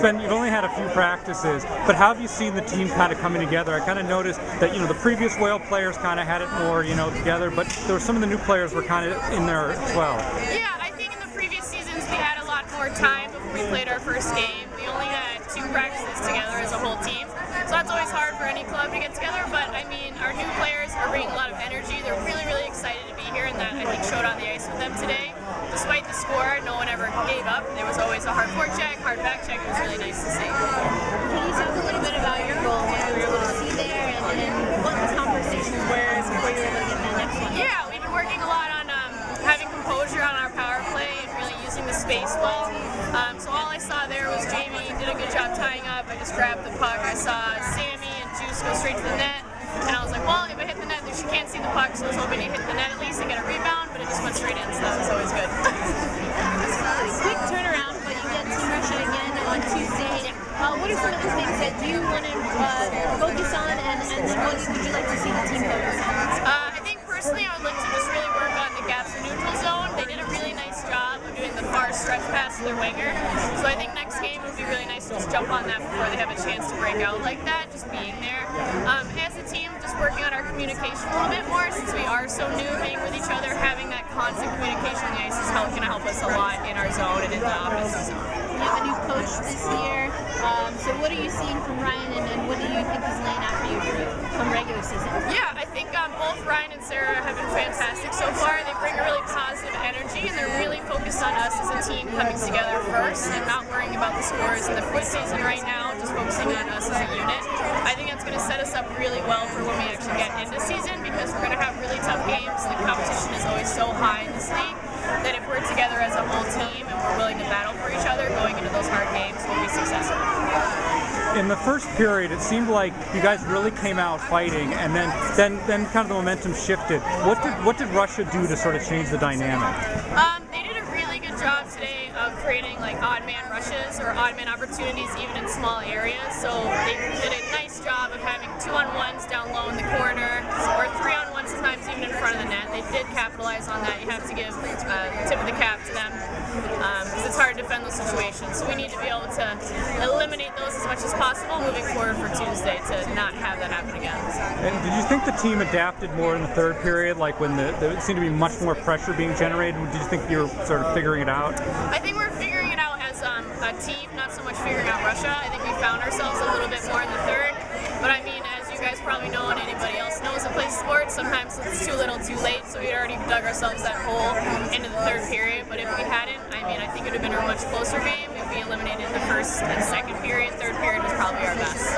you've only had a few practices, but how have you seen the team kind of coming together? I kind of noticed that the previous Whale players kind of had it more together, but there were some of the new players were kind of in there as well. Yeah, I think in the previous seasons we had a lot more time before we played our first game. We only had 2 practices together as a whole team, so that's always hard for any club to get together. But I mean, our new players are bringing a lot of energy. They're really, really excited to be here, and that I think showed on the ice with them today. Despite the score, no one ever gave up. There was always a hard forecheck, hard back check. It was really nice to see. Can you talk a little bit about your goal, what you were able to see there, and what the conversations were before you were able to get that next one? Yeah, we've been working a lot on having composure on our power play and really using the space well. So all I saw there was Jamie did a good job tying up. I just grabbed the puck. I saw Sammy and Juice go straight to the net. And I was like, well, if I hit the net, she can't see the puck, so I was hoping to hit the net at least and get a rebound, but it just went straight in, so that was always good. Quick turnaround, but you get Team Russia again on Tuesday. What are some of the things that you want to focus on, and what would you like to see the team focus on? I think personally I would like to just really work on the gaps in neutral zone. They did a really nice job of doing the far stretch pass to their winger, so I think next game it would be really nice to just jump on that before they have a chance to break out like that, just being there. As a team, just working on our communication a little bit more since we are so new, being with each other, having that constant communication on the ice is going to help us a lot in our zone and in the offensive zone. You have a new coach this year, so what are you seeing from Ryan, and what do you think he's laying out for you from regular season? Yeah, I think both Ryan and Sarah have been fantastic so far. They bring a really positive energy, and they're really focused on us as a team coming together first and not worrying about the scores in the preseason right now, just focusing on us as a unit. I think that's going to set us up really well for when we actually get into season, because we're going to have really tough games. The competition is always so high in this league that if we're together as a whole team and we're willing to battle for each other going into those hard games, we'll be successful. In the first period, it seemed like you guys really came out fighting, and then kind of the momentum shifted. What did Russia do to sort of change the dynamic? They did a really good job today of creating like odd man rushes or odd man opportunities even in small areas. So they did a nice job of having 2-on-1s down low in the corner, or 3-on-1s sometimes even in front of the net. They did capitalize on that. You have to give tip of the cap to them, because it's hard to defend those situations. So we need to be able to eliminate those as much as possible moving forward for Tuesday to not have that happen again. And did you think the team adapted more in the third period, like when there seemed to be much more pressure being generated? Did you think you were sort of figuring it out? I think we're figuring it out as a team, not so much figuring out Russia. I think we found ourselves a little bit more in the third. But I mean, as you guys probably know and anybody else knows that plays sports, sometimes it's too little too late, so we'd already dug ourselves that hole into the third period. But if we hadn't, I mean, I think it would have been a much closer game if we eliminated the first and second period. Third period was probably our best.